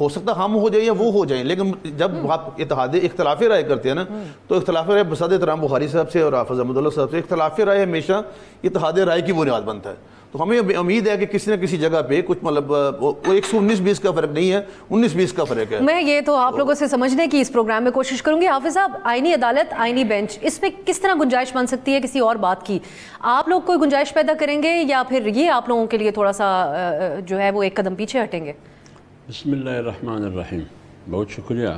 ہو سکتا ہم ہو جائیں یا وہ ہو جائیں، لیکن جب آپ اختلاف رائے کرتے ہیں نا تو اختلاف رائے بصد احترام بخاری صاحب سے اور حافظ احمد اللہ صاحب سے اختلاف رائے ہمیشہ اتحاد رائے کی بنیاد بنتا ہے. تو ہمیں امید ہے کہ کسی نہ کسی جگہ پہ کچھ مطلب وہ 119-20 کا فرق نہیں ہے، 19-20 کا فرق ہے. میں یہ تو آپ لوگوں سے سمجھنے کی اس پروگرام میں کوشش کروں گی. حافظ صاحب، آئینی عدالت، آئینی بینچ، اس میں کس طرح گنجائش بن سکتی ہے کسی اور بات کی؟ آپ لوگ کوئی گنجائش پیدا کریں گے یا پھر یہ آپ لوگوں کے لیے تھوڑا سا جو ہے وہ ایک قدم پیچھے ہٹیں گے؟ بسم اللہ الرحمن الرحیم. بہت شکریہ.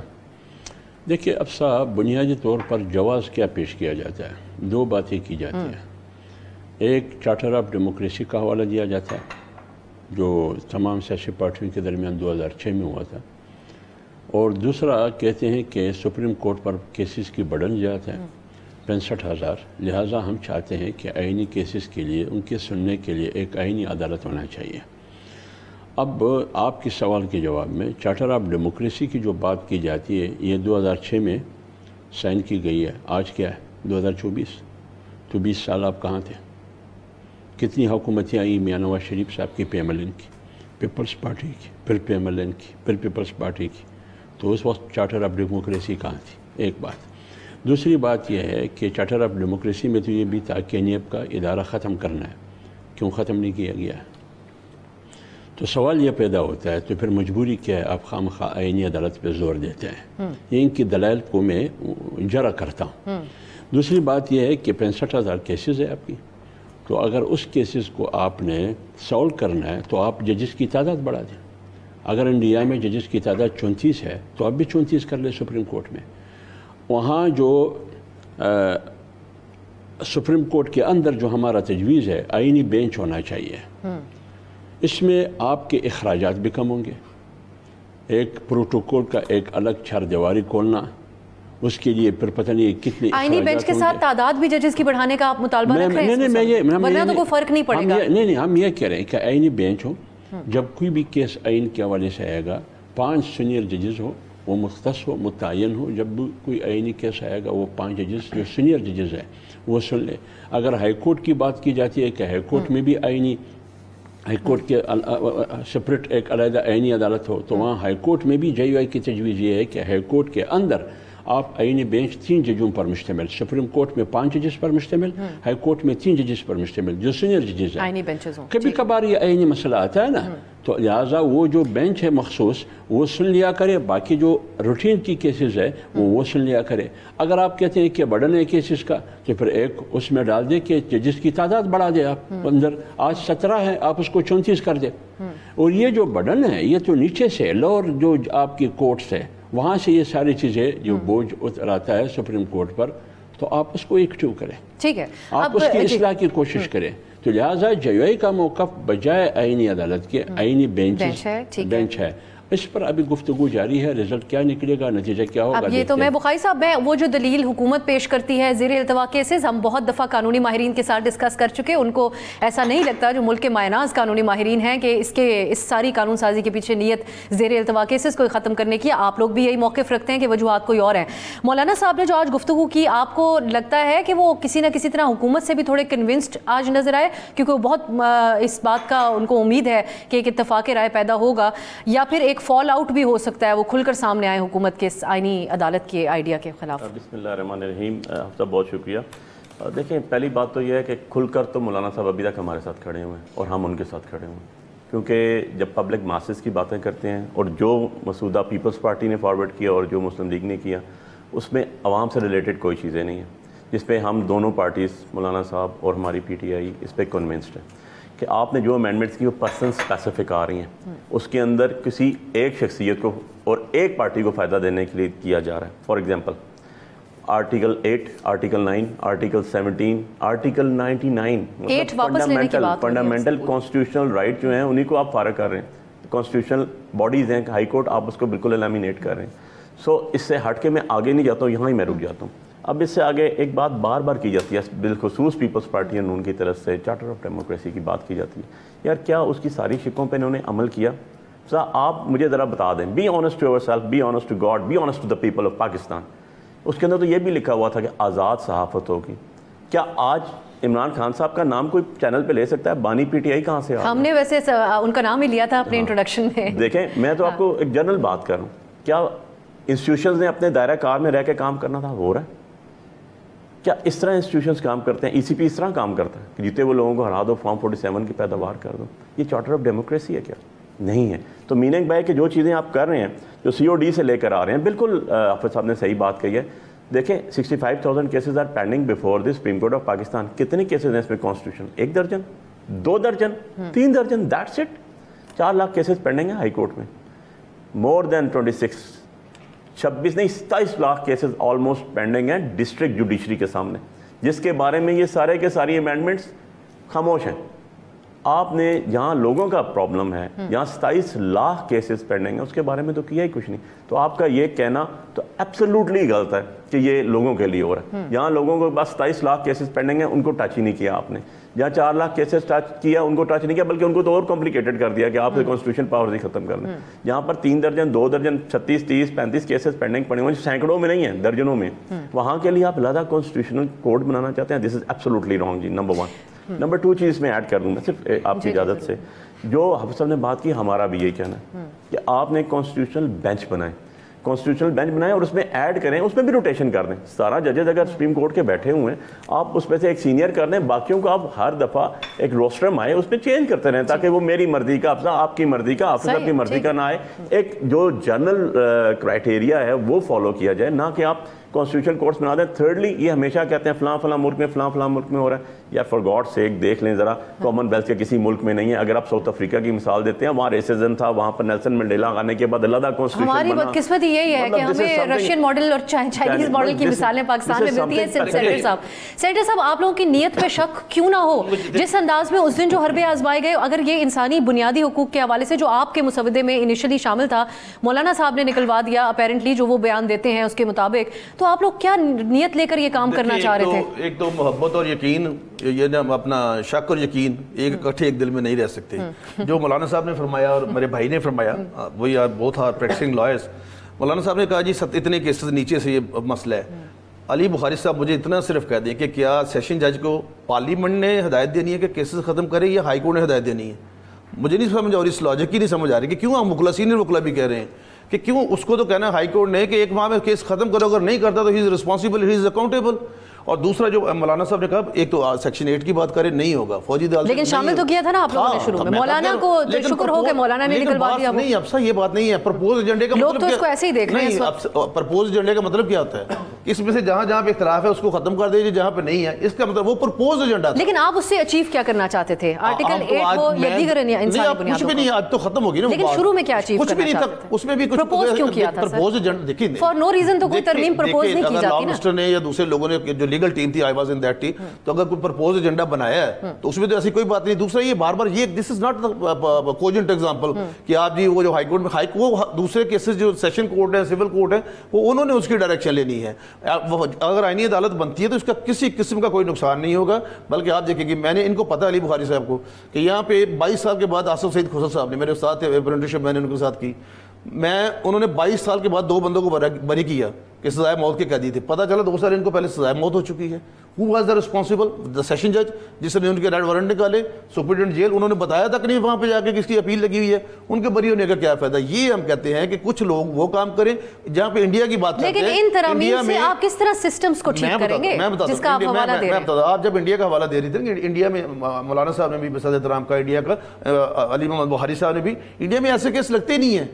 دیکھیے اب صاحب، بنیادی طور پر جواز کیا پیش کیا جاتا ہے؟ دو باتیں کی جاتی ہیں. ایک چارٹر آف ڈیموکریسی کا حوالہ دیا جاتا ہے جو تمام سیاسی پارٹیوں کے درمیان 2006 میں ہوا تھا، اور دوسرا کہتے ہیں کہ سپریم کورٹ پر کیسز کی برڈن زیادہ ہے 65,000، لہٰذا ہم چاہتے ہیں کہ آئینی کیسز کے لیے ان کے سننے کے لیے ایک آئینی عدالت ہونا چاہیے. اب آپ کے سوال کے جواب میں چارٹر آف ڈیموکریسی کی جو بات کی جاتی ہے یہ 2006 میں سائن کی گئی ہے. آج کیا ہے 2024، تو 20 سال آپ کہاں تھے؟ کتنی حکومتیں آئیں میاں نواز شریف صاحب کی پی ایم ایل این کی، پیپلز پارٹی کی، پھر پی ایم ایل این کی، پھر پیپلز پارٹی کی، تو اس وقت چارٹر آف ڈیموکریسی کہاں تھی؟ ایک بات. دوسری بات یہ ہے کہ چارٹر آف ڈیموکریسی میں تو یہ بھی تھا کہ نیب کا ادارہ ختم کرنا ہے، کیوں ختم نہیں کیا گیا ہے؟ تو سوال یہ پیدا ہوتا ہے تو پھر مجبوری کیا ہے؟ آپ خواہ آئینی عدالت پہ زور دیتے ہیں. یہ ان کی دلائل کو میں جرا کرتا ہوں. دوسری بات یہ ہے کہ 65,000 کیسز ہے آپ کی، تو اگر اس کیسز کو آپ نے سالو کرنا ہے تو آپ ججز کی تعداد بڑھا دیں. اگر انڈیا میں ججز کی تعداد 34 ہے تو آپ بھی 34 کر لیں سپریم کورٹ میں. وہاں جو سپریم کورٹ کے اندر جو ہمارا تجویز ہے آئینی بینچ ہونا چاہیے. اس میں آپ کے اخراجات بھی کم ہوں گے. ایک پروٹوکول کا ایک الگ چار دیواری کھولنا، اس کے لیے پھر پتہ نہیں کتنے آئینی بینچ کے ساتھ تعداد بھی ججز کی بڑھانے کا آپ مطالبہ رکھ رہے ہیں؟ ورنہ تو کوئی فرق نہیں پڑے گا. نہیں، ہم یہ کہہ رہے ہیں کہ آئینی بینچ ہو، جب کوئی بھی کیس آئین کے حوالے سے آئے گا 5 سینئر ججز ہو، وہ مختص ہو، متعین ہو. جب بھی کوئی آئینی کیس آئے گا وہ 5 ججز جو سینئر ججز ہیں وہ سن لے. اگر ہائی کورٹ کی بات کی جاتی ہے کہ ہائی کورٹ میں بھی ہائی کورٹ کے سپریٹ ایک علیحدہ آئینی عدالت ہو، تو وہاں ہائی کورٹ میں بھی JUI کی تجویز یہ ہے کہ ہائی کورٹ کے اندر آپ آئینی بینچ 3 ججوں پر مشتمل، سپریم کورٹ میں 5 ججز پر مشتمل، ہائی کورٹ میں 3 ججز پر مشتمل جو سینئر ججز ہیں. آئینی بینچز ہوں. کبھی کبھار یہ آئینی مسئلہ آتا ہے نا، تو لہٰذا وہ جو بینچ ہے مخصوص وہ سن لیا کرے، باقی جو روٹین کی کیسز ہے وہ سن لیا کرے. اگر آپ کہتے ہیں کہ برڈن ہے کیسز کا تو پھر ایک اس میں ڈال دے کہ ججز کی تعداد بڑھا دے. آپ اندر آج 17 ہے، آپ اس کو 34 کر دے. اور یہ جو برڈن ہے یہ تو نیچے سے لوور جو آپ کی کورٹس ہے وہاں سے یہ ساری چیزیں جو بوجھ اتراتا ہے سپریم کورٹ پر، تو آپ اس کو ایکٹیو کریں. ٹھیک ہے، آپ اس کی اصلاح کی کوشش کریں. تو لہٰذا JUI کا موقف بجائے آئینی عدالت کے آئینی بینچ ہے. اس پر ابھی گفتگو جاری ہے، رزلٹ کیا نکلے گا، نتیجہ کیا ہوگا. اب یہ تو میں بخاری صاحب، میں وہ جو دلیل حکومت پیش کرتی ہے زیر التوا کیسز، ہم بہت دفعہ قانونی ماہرین کے ساتھ ڈسکس کر چکے. ان کو ایسا نہیں لگتا، جو ملک کے مائناز قانونی ماہرین ہیں، کہ اس ساری قانون سازی کے پیچھے نیت زیر التوا کیسز کو ختم کرنے کی. آپ لوگ بھی یہی موقف رکھتے ہیں کہ وجوہات کوئی اور ہیں. مولانا صاحب نے جو آج گفتگو کی، آپ کو لگتا ہے کہ وہ کسی نہ کسی طرح حکومت سے بھی تھوڑے کنونسڈ آج نظر آئے، کیونکہ وہ بہت اس بات کا ان کو امید ہے کہ ایک اتفاق رائے پیدا ہوگا، یا پھر ایک فال آؤٹ بھی ہو سکتا ہے، وہ کھل کر سامنے آئے حکومت کے آئینی عدالت کے آئیڈیا کے خلاف؟ بسم اللہ الرحمن الرحیم. حفصہ بہت شکریہ. دیکھیں، پہلی بات تو یہ ہے کہ کھل کر تو مولانا صاحب ابھی تک ہمارے ساتھ کھڑے ہوئے ہیں اور ہم ان کے ساتھ کھڑے ہوئے ہیں، کیونکہ جب پبلک ماسز کی باتیں کرتے ہیں اور جو مسودہ پیپلز پارٹی نے فارورڈ کیا اور جو مسلم لیگ نے کیا، اس میں عوام سے ریلیٹڈ کوئی چیزیں نہیں ہیں، جس پہ ہم دونوں پارٹیز مولانا صاحب اور ہماری PTI اس پہ کنونسڈ ہے کہ آپ نے جو امینڈمنٹس کی وہ پرسن اسپیسیفک آ رہی ہیں، اس کے اندر کسی ایک شخصیت کو اور ایک پارٹی کو فائدہ دینے کے لیے کیا جا رہا ہے. For example article 8، article 9، article 17، article 99، fundamental constitutional right جو ہیں انہیں کو آپ فارغ کر رہے ہیں. کانسٹیٹیوشنل باڈیز ہیں، ہائی کورٹ، آپ اس کو بالکل ایلیمینیٹ کر رہے ہیں. سو اس سے ہٹ کے میں آگے نہیں جاتا ہوں، یہاں ہی میں رک جاتا ہوں. اب اس سے آگے ایک بات بار بار کی جاتی ہے، بالخصوص پیپلز پارٹی نون کی طرف سے چارٹر آف ڈیموکریسی کی بات کی جاتی ہے. یار کیا اس کی ساری شکوں پہ انہوں نے عمل کیا؟ آپ مجھے ذرا بتا دیں. Be honest to yourself, be honest to God, be honest to the people of Pakistan. اس کے اندر تو یہ بھی لکھا ہوا تھا کہ آزاد صحافت ہوگی. کیا آج عمران خان صاحب کا نام کوئی چینل پہ لے سکتا ہے؟ بانی پی ٹی آئی کہاں سے؟ ہم نے ویسے ان کا نام ہی لیا تھا اپنے انٹروڈکشن میں. دیکھیں میں تو آپ کو ایک جنرل بات کر رہا ہوں, کیا انسٹیٹیوشنز نے اپنے دائرہ کار میں رہ کے کام کرنا تھا؟ ہو رہا ہے کیا اس طرح انسٹیٹیوشنز کام کرتے ہیں؟ ای سی پی اس طرح کام کرتا ہے کہ جیتے وہ لوگوں کو ہرا دو, فارم 47 کی پیداوار کر دو؟ یہ چارٹر آف ڈیموکریسی ہے کیا؟ نہیں ہے. تو میننگ بائی کہ جو چیزیں آپ کر رہے ہیں, جو سی او ڈی سے لے کر آ رہے ہیں, بالکل حافظ صاحب نے صحیح بات کہی ہے. دیکھیں 65,000 cases are pending before the supreme court of Pakistan. کتنے کیسز ہیں اس میں کانسٹیٹیوشن؟ 1 درجن, 2 درجن, 3 درجن, that's it. 4 lakh cases pending ہیں ہائی کورٹ میں. مور دین 27 لاکھ کیسز آلموسٹ پینڈنگ ہیں ڈسٹرکٹ جوڈیشری کے سامنے, جس کے بارے میں یہ سارے کے ساری امینڈمنٹس خاموش ہیں. آپ نے جہاں لوگوں کا پرابلم ہے, جہاں 27 لاکھ کیسز پینڈنگ ہیں, اس کے بارے میں تو کیا ہی کچھ نہیں. تو آپ کا یہ کہنا تو ایبسولوٹلی غلط ہے کہ یہ لوگوں کے لیے ہو رہا ہے. جہاں لوگوں کو بس 27 لاکھ کیسز پینڈنگ ہیں ان کو ٹچ ہی نہیں کیا آپ نے. جہاں 4 لاکھ کیسز ٹچ کیا ان کو ٹچ نہیں کیا, بلکہ ان کو تو اور کمپلیکیٹڈ کر دیا کہ آپ سے کانسٹیٹیوشن پاورز ہی ختم کر لیں. جہاں پر 3 درجن, 2 درجن, 36, 30, 35 کیسز پینڈنگ پڑے ہوئے, سینکڑوں میں نہیں ہیں, درجنوں میں, وہاں کے لیے آپ علیحدہ کانسٹیٹیوشنل کوڈ بنانا چاہتے ہیں. دس از ایبسولوٹلی رانگ جی. نمبر 1. نمبر 2 چیز میں ایڈ کر دوں, میں صرف آپ کی اجازت سے, جو حافظ صاحب نے بات کی, ہمارا بھی یہی کہنا ہے کہ آپ نے کانسٹیٹیوشنل بینچ بنائیں, کانسٹیٹیوشنل بینچ بنائیں اور اس میں ایڈ کریں, اس میں بھی روٹیشن کر دیں. سارا ججز اگر سپریم کورٹ کے بیٹھے ہوئے ہیں, آپ اس میں سے ایک سینئر کر دیں, باقیوں کو آپ ہر دفعہ ایک روسٹرم آئے اس میں چینج کرتے رہیں, تاکہ وہ میری مرضی کا افسر, آپ کی مرضی کا افسر, اپنی مرضی کا نہ آئے. ایک جو جنرل کرائٹیریا ہے وہ فالو کیا جائے, نہ کہ آپ کانسٹیٹیوشن کورٹس بنا دیں. تھرڈلی, یہ ہمیشہ کہتے ہیں فلاں فلاں ملک میں, فلاں فلاں ملک میں ہو رہا ہے. یا فار گاڈ سیک دیکھ لیں ذرا, کامن ویلتھ کے کسی ملک میں نہیں ہے. اگر آپ ساؤتھ افریقہ کی مثال دیتے ہیں, وہاں ریسزم تھا, وہاں پر نیلسن منڈیلا آنے کے بعد علیحدہ کانسٹیٹیوشن بنا. ہماری بدقسمتی یہی ہے کہ ہمیں رشین ماڈل اور چائنیز ماڈل کی مثالیں پاکستان میں ملتی ہیں. سینیٹر صاحب, آپ لوگوں کی نیت پہ شک کیوں نہ ہو؟ جس انداز میں اس دن جو حربے آزمائے گئے, اگر یہ انسانی بنیادی حقوق کے حوالے سے جو آپ کے مسودے میں انیشلی شامل تھا, مولانا صاحب نے نکلوا دیا اپیرنٹلی جو وہ بیان دیتے ہیں اس کے مطابق, تو آپ لوگ کیا نیت لے کر یہ کام کرنا چاہ رہے تھے؟ ایک تو محبت اور یقین, یہ اپنا شک اور یقین ایک اکٹھے ایک دل میں نہیں رہ سکتے. جو مولانا صاحب نے فرمایا اور میرے بھائی نے فرمایا, وہی بوتھ آر پریکٹسنگ لائرز. مولانا صاحب نے کہا جی اتنے کیسز نیچے سے یہ مسئلہ ہے. علی بخاری صاحب مجھے اتنا صرف کہہ دیں کہ کیا سیشن جج کو پارلیمنٹ نے ہدایت دینی ہے کہ کیسز ختم کرے, یا ہائی کورٹ نے ہدایت دینی ہے؟ مجھے نہیں سمجھ آ رہی, اس لاجک کی نہیں سمجھ آ رہی کہ کیوں ہم وکلا, سینئر وکلا بھی کہہ رہے ہیں کہ کیوں اس کو تو کہنا ہے ہائی کورٹ نے کہ 1 ماہ میں کیس ختم کرو, اگر نہیں کرتا تو ہی is responsible, he is accountable. اور دوسرا جو مولانا صاحب نے کہا, ایک تو سیکشن 8 کی بات کریں, نہیں ہوگا فوجی عدالت, لیکن شامل تو کیا تھا نا آپ لوگوں نے شروع میں. مولانا کو شکر ہو کہ مولانا نے نکلوا دیا. نہیں افسر, یہ بات نہیں ہے. پرپوز ایجنڈے کا لوگ تو اس کو ایسے ہی دیکھ رہے ہیں. پرپوز ایجنڈے کا مطلب کیا ہوتا ہے؟ اس میں سے جہاں جہاں پہ اختلاف ہے اس کو ختم کر دیجیے, جہاں پہ نہیں ہے اس کا مطلب وہ پرپوز ایجنڈا تھا. لیکن آپ اس سے اچیو کیا کرنا چاہتے تھے؟ آرٹیکل 8 وہ یا دیگر انسانی بنیادوں کچھ بھی نہیں, آج تو ختم ہو گئی نا. لیکن شروع میں کیا اچیو کرنا چاہتے تھے؟ اس میں بھی کچھ پرپوز کیوں کیا تھا؟ پرپوز ایجنڈا دیکھیں, فار نو ریزن تو کوئی ترمیم پرپوز نہیں کی جاتی نا. مسٹر نے یا دوسرے لوگوں نے, جو لیگل ٹیم تھی, I was in that team, تو اگر کوئی پرپوز ایجنڈا بنایا ہے تو اس میں تو ایسی کوئی بات نہیں. دوسرا یہ بار بار یہ, دس از ناٹ کوجنٹ ایگزامپل کہ آپ جی وہ جو ہائی کورٹ میں, وہ دوسرے کیسز جو سیشن کورٹ ہے, سول کورٹ ہے, وہ انہوں نے اس کی ڈائریکشن لینی ہے. اگر آئینی عدالت بنتی ہے تو اس کا کسی قسم کا کوئی نقصان نہیں ہوگا. بلکہ آپ دیکھیں کہ میں نے ان کو پتہ, علی بخاری صاحب کو, کہ یہاں پہ 22 سال کے بعد آصف سعید خسر صاحب نے, میرے استاد تھے, اپرنٹسشپ میں نے ان کے ساتھ کی, انہوں نے 22 سال کے بعد 2 بندوں کو بری کیا کہ سزائے موت کے قیدی تھے. پتہ چلا 2 سال ان کو پہلے سزائے موت ہو چکی ہے. Who was the responsible? The session judge, جس نے ان کے ریڈ وارنٹ نکالے, سپرنٹینڈنٹ جیل, انہوں نے بتایا تک نہیں وہاں پہ جا کے کس کی اپیل لگی ہوئی ہے, ان کے بری ہونے کا کیا فائدہ. یہ ہم کہتے ہیں کہ کچھ لوگ وہ کام کریں جہاں پہ انڈیا کی بات کرتے ہیں. لیکن ان ترامیم سے آپ کس طرح سسٹمز کو ٹھیک کریں گے جس کا آپ حوالہ دے رہے ہیں؟ آپ جب انڈیا کا حوالہ دے رہی تھے, انڈیا میں مولانا صاحب نے بھی بصد احترام کا, انڈیا کا علی محمد بخاری صاحب نے بھی, انڈیا میں ایسے کیس لگتے نہیں ہیں.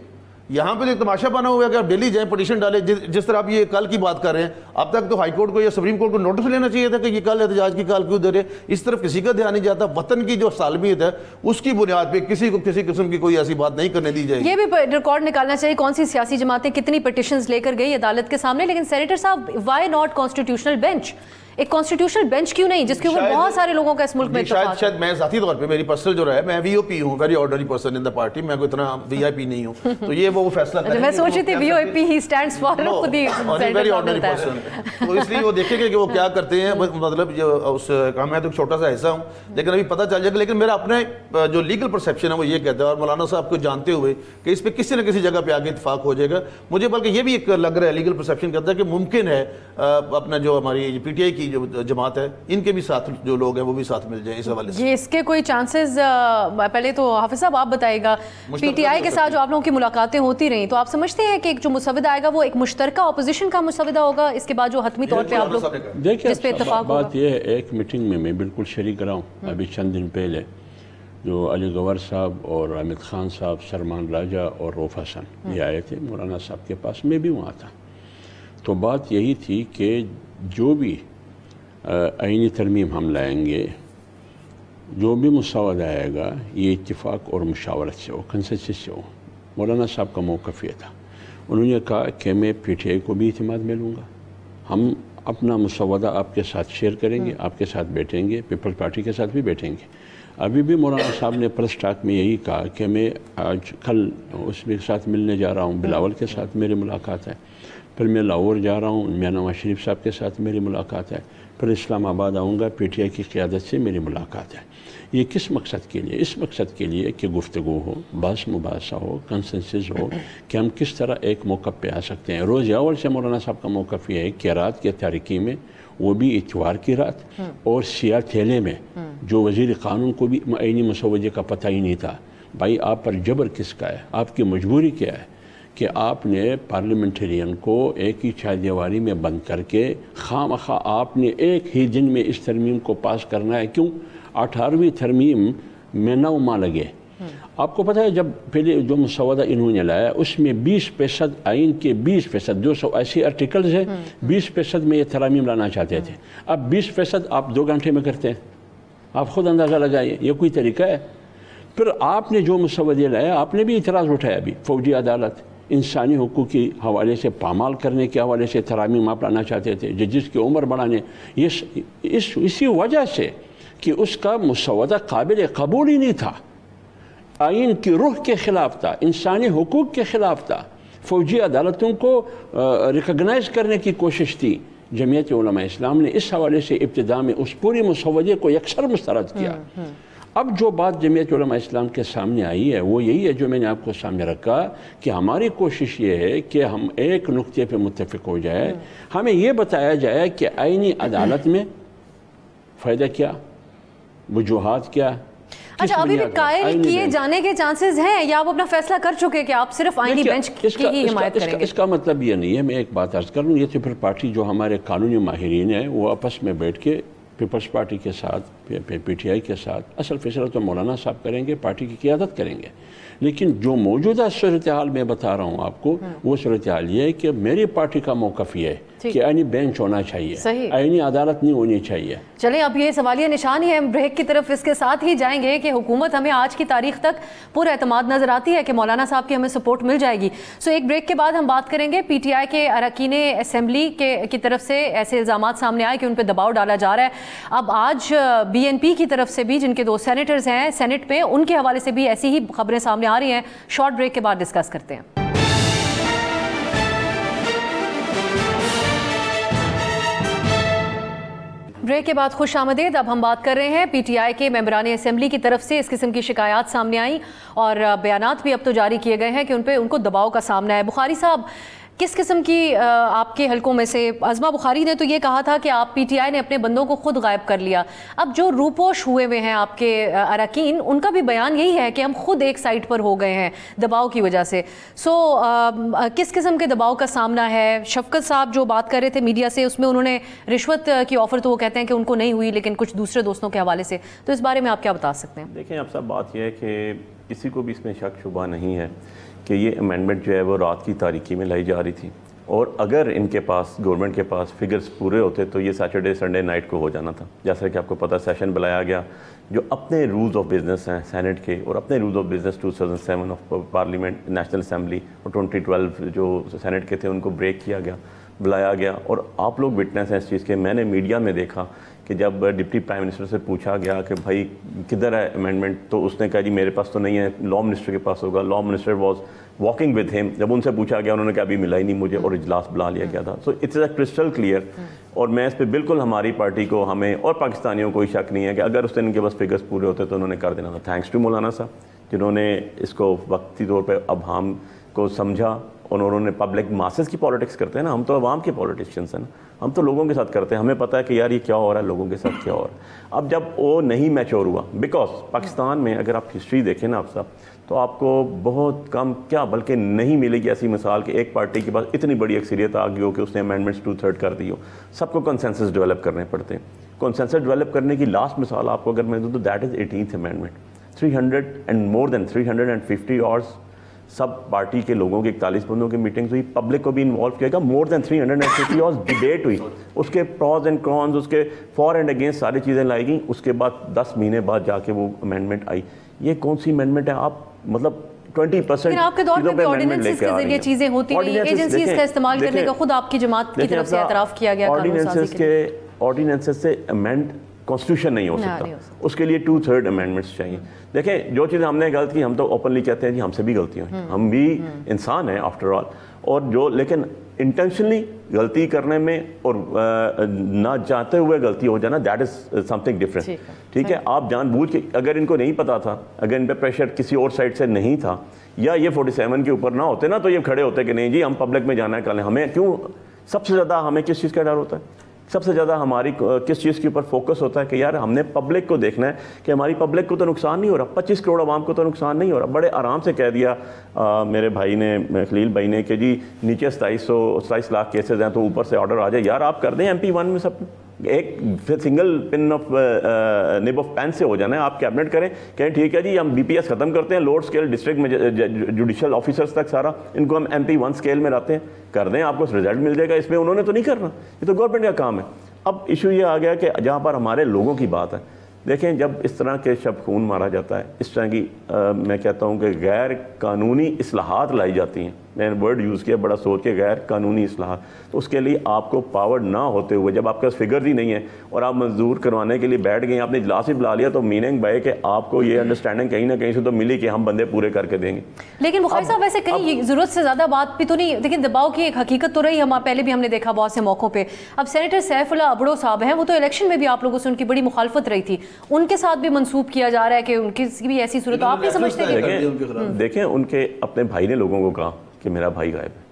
یہاں پہ ایک تماشا بنا ہوا ہے کہ آپ ڈیلی جائیں, پٹیشن ڈالیں, جس طرح آپ یہ کل کی بات کر رہے ہیں. اب تک تو ہائی کورٹ کو یا سپریم کورٹ کو نوٹس لینا چاہیے تھا کہ یہ کل احتجاج کی کال کیوں دے رہے ہیں. اس طرف کسی کا دھیان نہیں جاتا. وطن کی جو سالمیت ہے اس کی بنیاد پہ کسی کو کسی قسم کی کوئی ایسی بات نہیں کرنے دی جائے گی. یہ بھی ریکارڈ نکالنا چاہیے کون سی سیاسی جماعتیں کتنی پٹیشنز لے کر گئی عدالت کے سامنے. لیکن سینیٹر صاحب, وائی ناٹ کانسٹیٹیوشنل بینچ؟ ایک کانسٹیٹیوشنل بینچ کیوں نہیں جس کے اوپر بہت سارے لوگوں کا اس ملک میں اتفاق ہے؟ شاید میں ذاتی طور پہ, میری پرسنل جو رہا ہے, میں وی او پی ہوں, very ordinary person in the party, میں کوئی اتنا وی آئی پی نہیں ہوں. تو یہ وہ فیصلہ کریں گے. میں سوچ رہی تھی وی او پی ہی اسٹینڈس فار خود ہی ویری آرڈنری پرسن, تو اس لیے وہ دیکھیں گے کہ وہ کیا کرتے ہیں. مطلب اس کا میں تو چھوٹا سا حصہ ہوں, لیکن ابھی پتہ چل جائے گا. لیکن میرا اپنے جو لیگل پرسیپشن ہے وہ یہ کہتا ہے, اور مولانا صاحب کو جانتے ہوئے کہ اس پہ کسی نہ کسی جگہ پہ آگے اتفاق ہو جائے گا. مجھے بلکہ یہ بھی ایک لگ رہا ہے, لیگل پرسیپشن کہتا ہے کہ ممکن ہے اپنا جو ہماری پی ٹی آئی کی کی جو جماعت ہے ان کے بھی ساتھ جو لوگ ہیں وہ بھی ساتھ مل جائیں اس حوالے سے. یہ اس کے کوئی چانسز پہلے تو حافظ صاحب آپ بتائیے گا, پی ٹی آئی کے ساتھ جو آپ لوگوں کی ملاقاتیں ہوتی رہیں تو آپ سمجھتے ہیں کہ جو مسودہ آئے گا وہ ایک مشترکہ اپوزیشن کا مسودہ ہوگا, اس کے بعد جو حتمی طور پہ آپ لوگ جس پہ اتفاق ہوگا؟ بات یہ ہے, ایک میٹنگ میں بالکل شریک رہا ہوں ابھی چند دن پہلے, جو علی گور صاحب اور حامد خان صاحب, سلمان راجہ اور روف حسن یہ آئے تھے مولانا صاحب کے پاس, میں بھی وہاں تھا. تو بات یہی تھی کہ جو بھی آئینی ترمیم ہم لائیں گے, جو بھی مسودہ آئے گا یہ اتفاق اور مشاورت سے ہو, کنسنسس سے ہو. مولانا صاحب کا موقف یہ تھا, انہوں نے کہا کہ میں پی ٹی آئی کو بھی اعتماد میں لوں گا, ہم اپنا مسودہ آپ کے ساتھ شیئر کریں گے, آپ کے ساتھ بیٹھیں گے, پیپلز پارٹی کے ساتھ بھی بیٹھیں گے. ابھی بھی مولانا صاحب نے پریس ٹاک میں یہی کہا کہ میں آج کل اس کے ساتھ ملنے جا رہا ہوں, بلاول کے ساتھ میری ملاقات ہے, پھر میں لاہور جا رہا ہوں, میاں نواز شریف صاحب کے ساتھ میری ملاقات ہے, پھر اسلام آباد آؤں گا, پی ٹی آئی کی قیادت سے میری ملاقات ہے. یہ کس مقصد کے لیے؟ اس مقصد کے لیے کہ گفتگو ہو, بحث مباحثہ ہو, کنسنسس ہو کہ ہم کس طرح ایک موقف پہ آ سکتے ہیں. روز اول سے مولانا صاحب کا موقف یہ ہے کہ رات کے تاریکی میں, وہ بھی اتوار کی رات, اور سیاہ تھیلے میں, جو وزیر قانون کو بھی آئینی مسودے کا پتہ ہی نہیں تھا. بھائی آپ پر جبر کس کا ہے؟ آپ کی مجبوری کیا ہے کہ آپ نے پارلیمنٹرین کو ایک ہی چار دیواری میں بند کر کے خواہ آپ نے ایک ہی دن میں اس ترمیم کو پاس کرنا ہے؟ کیوں 18ویں ترمیم میں 9 ماہ لگے. آپ کو پتہ ہے جب پہلے جو مسودہ انہوں نے لایا اس میں 20% آئین کے 20%, 280 آرٹیکلز ہیں, 20% میں یہ ترامیم لانا چاہتے تھے. اب 20% آپ 2 گھنٹے میں کرتے ہیں, آپ خود اندازہ لگائیے یہ کوئی طریقہ ہے؟ پھر آپ نے جو مسودہ لایا آپ نے بھی اعتراض اٹھایا, بھی فوجی عدالت, انسانی حقوق کے حوالے سے پامال کرنے کے حوالے سے ترامیم آپ لانا چاہتے تھے, ججز کی عمر بڑھانے, اسی وجہ سے کہ اس کا مسودہ قابل قبول ہی نہیں تھا, آئین کی روح کے خلاف تھا, انسانی حقوق کے خلاف تھا, فوجی عدالتوں کو ریکگنائز کرنے کی کوشش تھی. جمعیت علماء اسلام نے اس حوالے سے ابتدا میں اس پوری مسودے کو یکسر مسترد کیا. اب جو بات جمعیت علماء اسلام کے سامنے آئی ہے وہ یہی ہے جو میں نے آپ کو سامنے رکھا, کہ ہماری کوشش یہ ہے کہ ہم ایک نقطے پہ متفق ہو جائے. ہمیں یہ بتایا جائے کہ آئینی عدالت میں فائدہ کیا, وجوہات کیا. اچھا, ابھی بھی قائل کیے جانے کے چانسز ہیں یا آپ اپنا فیصلہ کر چکے کہ آپ صرف آئینی بینچ کی ہی حمایت کریں گے؟ اس کا مطلب یہ نہیں ہے. میں ایک بات عرض کر لوں, یہ تو پھر پارٹی جو ہمارے قانونی ماہرین ہیں وہ آپس میں بیٹھ کے پیپلز پارٹی کے ساتھ, پی ٹی آئی کے ساتھ, اصل فیصلہ تو مولانا صاحب کریں گے, پارٹی کی قیادت کریں گے. لیکن جو موجودہ صورتحال میں بتا رہا ہوں آپ کو, وہ صورتحال یہ ہے کہ میری پارٹی کا موقف یہ ہے کہ آئینی بینچ ہونا چاہیے, آئینی عدالت نہیں ہونی چاہیے. چلیں اب یہ سوالیہ نشان ہی ہے, ہم بریک کی طرف اس کے ساتھ ہی جائیں گے کہ حکومت ہمیں آج کی تاریخ تک پورا اعتماد نظر آتی ہے کہ مولانا صاحب کی ہمیں سپورٹ مل جائے گی. سو ایک بریک کے بعد ہم بات کریں گے پی ٹی آئی کے اراکین اسمبلی کی طرف سے ایسے الزامات سامنے آئے کہ ان پہ دباؤ ڈالا جا رہا ہے. اب آج بی این پی کی طرف سے بھی, جن کے 2 سینیٹرز ہیں سینٹ پہ, ان کے حوالے سے بھی ایسی ہی خبریں سامنے آ رہی ہیں. شارٹ بریک کے بعد ڈسکس کرتے ہیں. بریک کے بعد خوش آمدید. اب ہم بات کر رہے ہیں پی ٹی آئی کے ممبران اسمبلی کی طرف سے اس قسم کی شکایات سامنے آئیں اور بیانات بھی اب تو جاری کیے گئے ہیں کہ ان کو دباؤ کا سامنا ہے. بخاری صاحب, کس قسم کی آپ کے حلقوں میں سے عظمہ بخاری نے تو یہ کہا تھا کہ آپ پی ٹی آئی نے اپنے بندوں کو خود غائب کر لیا. اب جو روپوش ہوئے ہوئے ہیں آپ کے اراکین, ان کا بھی بیان یہی ہے کہ ہم خود ایک سائٹ پر ہو گئے ہیں دباؤ کی وجہ سے. سو کس قسم کے دباؤ کا سامنا ہے؟ شفقت صاحب جو بات کر رہے تھے میڈیا سے, اس میں انہوں نے رشوت کی آفر تو وہ کہتے ہیں کہ ان کو نہیں ہوئی, لیکن کچھ دوسرے دوستوں کے حوالے سے, تو اس بارے میں آپ کیا بتا سکتے ہیں؟ دیکھیں آپ صاحب, بات یہ ہے کہ کسی کو بھی اس میں شک شبہ نہیں ہے کہ یہ امینڈمنٹ جو ہے وہ رات کی تاریکی میں لائی جا رہی تھی, اور اگر ان کے پاس, گورنمنٹ کے پاس فگرز پورے ہوتے تو یہ سیٹرڈے سنڈے نائٹ کو ہو جانا تھا. جیسا کہ آپ کو پتہ, سیشن بلایا گیا, جو اپنے رولز آف بزنس ہیں سینٹ کے, اور اپنے rules of business 2007 of parliament national assembly اور 2012 جو سینٹ کے تھے, ان کو بریک کیا گیا, بلایا گیا. اور آپ لوگ وٹنس ہیں اس چیز کے. میں نے میڈیا میں دیکھا کہ جب ڈپٹی پرائم منسٹر سے پوچھا گیا کہ بھائی کدھر ہے امینڈمنٹ, تو اس نے کہا جی میرے پاس تو نہیں ہے, لا منسٹر کے پاس ہوگا. Law minister was walking with ہم. جب ان سے پوچھا گیا انہوں نے کہا ابھی ملا ہی نہیں مجھے, اور اجلاس بلا لیا گیا تھا. So it's a crystal clear, اور میں اس پہ بالکل ہماری پارٹی کو, ہمیں اور پاکستانیوں کوئی شک نہیں ہے کہ اگر اس دن ان کے پاس فگرز پورے ہوتے تو انہوں نے کر دینا تھا. تھینکس ٹو مولانا صاحب جنہوں نے اس کو وقتی طور پہ اب ہم کو سمجھا, اور انہوں نے پبلک ماسز کی پالیٹکس کرتے ہیں نا, ہم تو عوام کے پالیٹیشینس ہیں نا, ہم تو لوگوں کے ساتھ کرتے ہیں, ہمیں پتہ ہے کہ یار یہ کیا ہو رہا ہے, لوگوں کے ساتھ کیا ہو رہا ہے. اب جب وہ نہیں میچور ہوا, بیکاز پاکستان میں اگر آپ ہسٹری دیکھیں نا آپ صاحب, تو آپ کو بہت کم کیا بلکہ نہیں ملے گی ایسی مثال کہ ایک پارٹی کے پاس اتنی بڑی اکثریت آ گئی ہو کہ اس نے امینڈمنٹس 2/3 کر دی ہو. سب کو کنسنسس ڈیولپ کرنے پڑتے ہیں. کنسنسس ڈیولپ کرنے کی لاسٹ مثال آپ کو اگر میں دوں تو that is 18th amendment. 300 and more than 350 hours سب پارٹی کے لوگوں کی 41 بندوں کی میٹنگز ہوئی, پبلک کو بھی انوالو کیا گیا, مور دین 350 آورس ڈیبیٹ ہوئی, اس کے پروز اینڈ کونز, اس کے فار اینڈ اگینسٹ ساری چیزیں لائی گئیں. اس کے بعد 10 مہینے بعد جا کے وہ امینڈمنٹ آئی. یہ کون سی امینڈمنٹ ہے؟ آپ مطلب 20% آپ کے دور میں بھی آرڈیننسز کے ذریعے چیزیں ہوتی ہیں, ایجنسیز کا استعمال کرنے کا خود آپ کی جماعت کی طرف سے اعتراف کیا گیا. آرڈیننسز سے امینڈ کانسٹیٹیوشن نہیں ہو سکتا, اس کے لیے 2/3 امینڈمنٹس چاہیے. دیکھیں جو چیزیں ہم نے غلط کی, ہم تو اوپنلی کہتے ہیں جی ہم سے بھی غلطیاں ہیں, ہم بھی انسان ہیں آفٹر آل. اور جو لیکن انٹینشنلی غلطی کرنے میں اور نہ چاہتے ہوئے غلطی ہو جانا, that is some thing different. ٹھیک ہے, آپ جان بوجھ کے, اگر ان کو نہیں پتا تھا, اگر ان پہ پریشر کسی اور سائڈ سے نہیں تھا, یا یہ 47 کے اوپر نہ ہوتے نا, تو یہ کھڑے ہوتے کہ نہیں جی ہم پبلک میں جانا ہے کل. ہمیں کیوں سب سے زیادہ ہمیں کس چیز کا ڈر ہوتا ہے؟ سب سے زیادہ ہماری کس چیز کے اوپر فوکس ہوتا ہے کہ یار ہم نے پبلک کو دیکھنا ہے کہ ہماری پبلک کو تو نقصان نہیں ہو رہا, 25 کروڑ عوام کو تو نقصان نہیں ہو رہا. بڑے آرام سے کہہ دیا میرے بھائی نے, خلیل بھائی نے, کہ جی نیچے 27 لاکھ کیسز ہیں تو اوپر سے آرڈر آ جائے. یار آپ کر دیں MP1 میں سب ایک single pin of nib of pen سے ہو جانا ہے. آپ کیبنٹ کریں, کہیں ٹھیک ہے جی ہم BPS ختم کرتے ہیں, لوڈ اسکیل ڈسٹرکٹ میں جوڈیشل آفیسرز تک سارا ان کو ہم MP1 اسکیل میں لاتے ہیں, کر دیں, آپ کو رزلٹ مل جائے گا. اس میں انہوں نے تو نہیں کرنا, یہ تو گورنمنٹ کا کام ہے. اب ایشو یہ آ گیا کہ جہاں پر ہمارے لوگوں کی بات ہے, دیکھیں جب اس طرح کے شب خون مارا جاتا ہے, اس طرح کی میں کہتا ہوں کہ غیر قانونی اصلاحات لائی جاتی ہیں, میں نے ورڈ یوز کیا بڑا سوچ کے, غیر قانونی اصلاحات, تو اس کے لیے آپ کو پاور نہ ہوتے ہوئے, جب آپ کے پاس فگرز ہی نہیں ہے اور آپ منظور کروانے کے لیے بیٹھ گئے, آپ نے اجلاس ہی بلا لیا, تو میننگ بائی کہ آپ کو یہ انڈرسٹینڈنگ کہیں نہ کہیں سے تو ملی کہ ہم بندے پورے کر کے دیں گے. لیکن بخاری صاحب ویسے کہیں ضرورت سے زیادہ بات بھی تو نہیں, لیکن دباؤ کی ایک حقیقت تو رہی, ہم پہلے بھی ہم نے دیکھا بہت سے موقعوں پہ. اب سینیٹر سیف اللہ ابڑو صاحب ہیں, وہ تو الیکشن میں بھی آپ لوگوں سے ان کی بڑی مخالفت رہی تھی, ان کے ساتھ بھی منسوب کیا جا رہا ہے کہ ان کی بھی ایسی صورت, آپ نہیں سمجھتے کہ دیکھیں ان کے اپنے بھائی نے لوگوں کو کہا کہ میرا بھائی غائب ہے.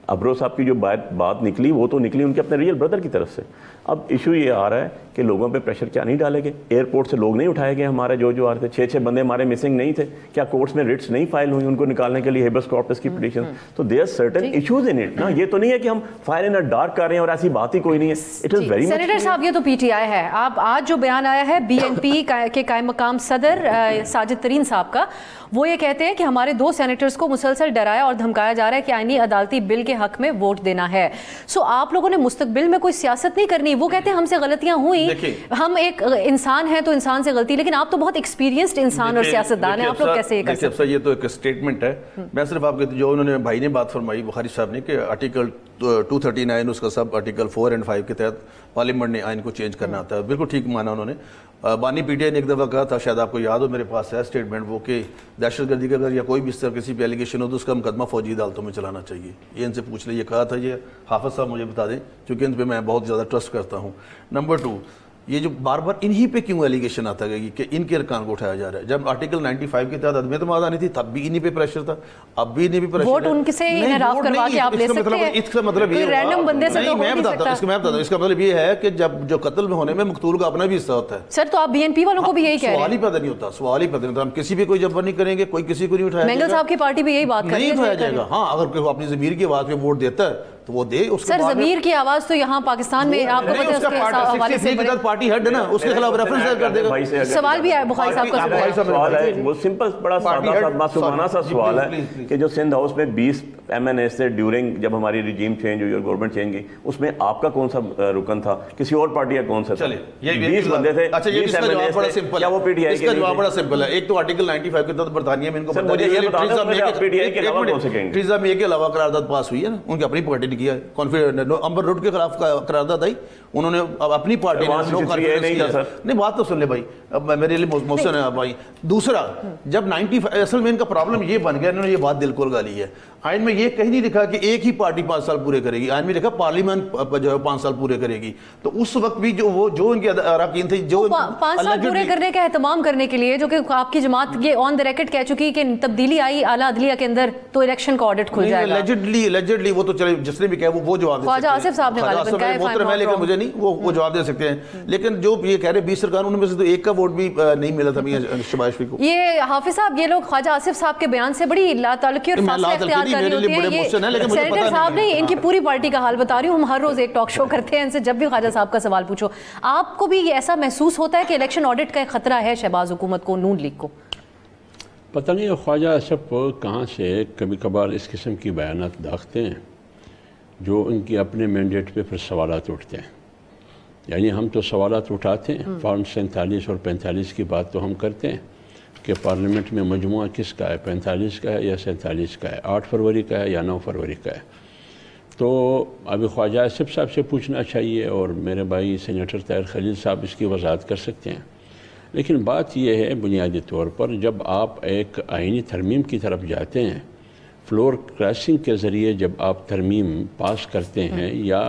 ابرو صاحب کی جو بات نکلی وہ تو نکلی ان کے اپنے ریئل بردر کی طرف سے. اب ایشو یہ آ رہا ہے کہ لوگوں پہ پریشر کیا نہیں ڈالے گئے, ایئرپورٹ سے لوگ نہیں اٹھائے گئے ہمارے جو آ رہے تھے, 6 بندے ہمارے مسنگ نہیں تھے, کیا کورٹس میں ریٹس نہیں فائل ہوئی ان کو نکالنے کے لیے ہیبس کارپس کی پٹیشن؟ تو there certain issues in it نا, یہ تو نہیں ہے کہ ہم فائر ان ڈارک کر رہے ہیں اور ایسی بات ہی کوئی نہیں ہے. It is very much. Senator صاحب یہ تو PTI ہے, آپ آج جو بیان آیا ہے BNP کے قائم مقام صدر ساجد ترین صاحب کا, وہ یہ کہتے ہیں کہ ہمارے 2 سینیٹرز کو مسلسل ڈرایا اور دھمکایا جا رہا ہے کہ آئینی عدالتی بل کے حق میں ووٹ دینا ہے. سو آپ لوگوں نے مستقبل میں کوئی سیاست نہیں کرنی. وہ کہتے ہیں ہم سے غلطیاں ہوئیں, ہم ایک انسان ہیں تو انسان سے غلطی, لیکن آپ تو بہت ایکسپیرینسڈ انسان اور سیاستدان ہیں, آپ لوگ کیسے یہ کر سکتے ہیں؟ یہ تو ایک اسٹیٹمنٹ ہے. میں صرف آپ کے جو انہوں نے بھائی نے بات فرمائی بخاری صاحب نے کہ آرٹیکل 239 اس کا سب آرٹیکل 4 اور 5 کے تحت پارلیمنٹ نے آئین کو چینج کرنا آتا ہے, بالکل ٹھیک مانا انہوں نے. بانی PTI نے ایک دفعہ کہا تھا, شاید آپ کو یاد ہو, میرے پاس ہے اسٹیٹمنٹ وہ, کہ دہشت گردی کا اگر یا کوئی بھی اس طرح کسی پہ ایلیگیشن ہو تو اس کا مقدمہ فوجی عدالتوں میں چلانا چاہیے. یہ ان سے پوچھ لیں, یہ کہا تھا. یہ حافظ صاحب مجھے بتا دیں کیونکہ ان پہ میں بہت زیادہ ٹرسٹ کرتا ہوں. نمبر 2, یہ جو بار بار انہی پہ کیوں ایلیگیشن آتا ہے کہ ان کے ارکان کو اٹھایا جا رہا ہے؟ جب آرٹیکل 95 کے تحت عدم اعتماد آنی تھی تب بھی انہی پہ پریشر تھا, اب بھی انہی پہ پریشر ہے. ووٹ ان سے انحراف کروا کے آپ لے سکتے ہیں, اس کا مطلب یہ رینڈم بندے سے تو ہو نہیں سکتا. اس کا مطلب یہ ہے کہ جب جو قتل میں ہونے میں مقتول کا اپنا بھی حصہ ہوتا ہے. سر تو آپ BNP والوں کو بھی یہی کہہ رہے ہیں. سوال ہی پیدا نہیں ہوتا, سوال ہی پیدا نہیں ہوتا. ہم کسی بھی کوئی جبر نہیں کریں گے, کوئی کسی کو نہیں اٹھائے گا. مینگل صاحب کی پارٹی بھی یہی بات کر رہی ہے, نہیں اٹھایا جائے گا. ہاں اگر کوئی اپنی ضمیر کی آواز پہ ووٹ دیتا ہے تو وہ دے. سر ضمیر کی آواز تو یہاں پاکستان میں آپ کو پتہ ہے اس کے حوالے سے پارٹی ہیڈ ہے نا, اس کے خلاف ریفرنس کر دے گا. سوال بھی ہے بخاری صاحب کا, سوال ہے وہ سمپل بڑا سادہ سا معصومانہ سا سوال ہے کہ جو سندھ ہاؤس میں 20 MNA سے ڈیورنگ جب ہماری رجیم چینج ہوئی اور گورنمنٹ چینج گئی, اس میں آپ کا کون سا رکن تھا, کسی اور پارٹی کا کون سا تھا؟ 20 بندے تھے. اچھا یہ اس کا جواب بڑا سمپل ہے, اس کا جواب بڑا سمپل ہے. ایک تو آرٹیکل 95 کے تحت برطانیہ میں ان کو ٹریزا مے کے علاوہ قرارداد پاس ہوئی ہے نا, ان کی اپنی پارٹی نے کیا ہے. امبر روڈ کے خلاف قرارداد آئی, انہوں نے اپنی پارٹی نے بات تو سن لے بھائی, اب میرے لیے محسن ہے بھائی. دوسرا جب 95 اصل میں ان کا پرابلم یہ بن گیا, انہوں نے یہ بات دل کو لگا لی ہے. آئین میں یہ کہیں نہیں لکھا کہ ایک ہی پارٹی 5 سال پورے کرے گی، آئین میں لکھا پارلیمنٹ جو ہے 5 سال پورے کرے گی. تو اس وقت بھی جو ان کے اراکین تھے جو 5 سال پورے کرنے کا اہتمام کرنے کے لیے، جو کہ آپ کی جماعت یہ آن دی ریکارڈ کہہ چکی کہ تبدیلی آئی اعلیٰ عدلیہ کے اندر تو الیکشن کا آڈٹ کھل جائے گا. لیجڈلی وہ تو چلے جس نے بھی کہا وہ جواب دے سکتے ہیں. خواجہ آصف صاحب نے غالباً کہا ہے محترم ہے لیکن مجھے نہیں وہ جواب دے سکتے ہیں. لیکن جو یہ کہہ رہے 20 سرکار ان میں سے تو ایک کا ووٹ بھی نہیں ملا تھا شہباز شریف کو. یہ حافظ صاحب یہ لوگ خواجہ آصف صاحب کے بیان سے بڑی لا تعلقی اور فاصلہ اختیار کر رہے ہوتے ہیں. سینیٹر صاحب نہیں، ان کی پوری پارٹی کا حال بتا رہی ہوں. ہم ہر روز ایک ٹاک شو کرتے ہیں ان سے، جب بھی خواجہ صاحب کا سوال پوچھو. آپ کو بھی ایسا محسوس ہوتا ہے کہ الیکشن آڈٹ کا ایک خطرہ ہے شہباز حکومت کو، نون لیگ کو؟ پتہ نہیں خواجہ آصف کہاں سے کبھی کبھار اس قسم کی بیانات داغتے ہیں جو ان کی اپنے مینڈیٹ پہ پھر سوالات اٹھتے ہیں. یعنی ہم تو سوالات اٹھاتے ہیں، فارم 47 اور 45 کی بات تو ہم کرتے ہیں کہ پارلیمنٹ میں مجموعہ کس کا ہے، 45 کا ہے یا 47 کا ہے، 8 فروری کا ہے یا 9 فروری کا ہے. تو ابھی خواجہ آصف صاحب سے پوچھنا چاہیے اور میرے بھائی سینیٹر طاہر خلیل صاحب اس کی وضاحت کر سکتے ہیں. لیکن بات یہ ہے بنیادی طور پر جب آپ ایک آئینی ترمیم کی طرف جاتے ہیں، فلور کراسنگ کے ذریعے جب آپ ترمیم پاس کرتے ہیں یا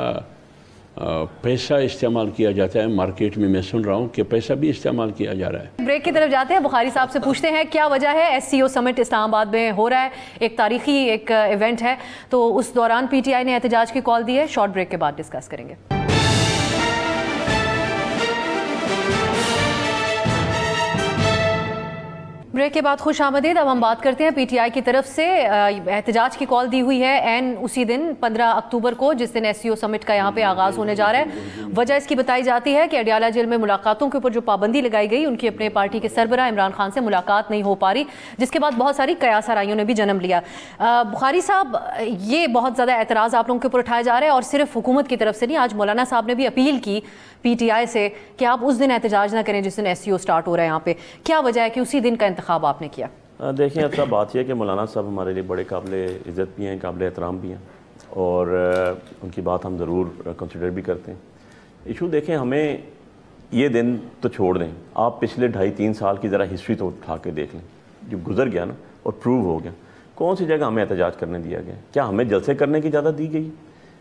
پیسہ استعمال کیا جاتا ہے، مارکیٹ میں سن رہا ہوں کہ پیسہ بھی استعمال کیا جا رہا ہے. بریک کی طرف جاتے ہیں، بخاری صاحب سے پوچھتے ہیں کیا وجہ ہے SCO سمٹ اسلام آباد میں ہو رہا ہے، ایک تاریخی ایک ایونٹ ہے، تو اس دوران PTI نے احتجاج کی کال دی ہے. شارٹ بریک کے بعد ڈسکس کریں گے. بریک کے بعد خوش آمدید. اب ہم بات کرتے ہیں PTI کی طرف سے احتجاج کی کال دی ہوئی ہے این اسی دن 15 اکتوبر کو، جس دن SCO سمٹ کا یہاں پہ آغاز ہونے جا رہا ہے. وجہ اس کی بتائی جاتی ہے کہ اڈیالہ جیل میں ملاقاتوں کے اوپر جو پابندی لگائی گئی، ان کی اپنے پارٹی کے سربراہ عمران خان سے ملاقات نہیں ہو پا رہی، جس کے بعد بہت ساری قیاس آرائیوں نے بھی جنم لیا. بخاری صاحب، یہ بہت زیادہ اعتراض آپ لوگوں کے اوپر اٹھایا جا رہا ہے، اور صرف حکومت کی طرف سے نہیں. آج مولانا صاحب نے بھی اپیل کی PTI سے کہ آپ اس دن احتجاج نہ کریں جس دن SCO سٹارٹ ہو رہا ہے یہاں پہ. کیا وجہ ہے کہ اسی دن کا انتخاب آپ نے کیا؟ دیکھیں اب بات یہ ہے کہ مولانا صاحب ہمارے لیے بڑے قابل عزت بھی ہیں، قابل احترام بھی ہیں، اور ان کی بات ہم ضرور کنسیڈر بھی کرتے ہیں. ایشو دیکھیں، ہمیں یہ دن تو چھوڑ دیں، آپ پچھلے 2.5-3 سال کی ذرا ہسٹری تو اٹھا کے دیکھ لیں. جو گزر گیا نا اور پروو ہو گیا، کون سی جگہ ہمیں احتجاج کرنے دیا گیا؟ کیا ہمیں جلسے کرنے کی اجازت دی گئی؟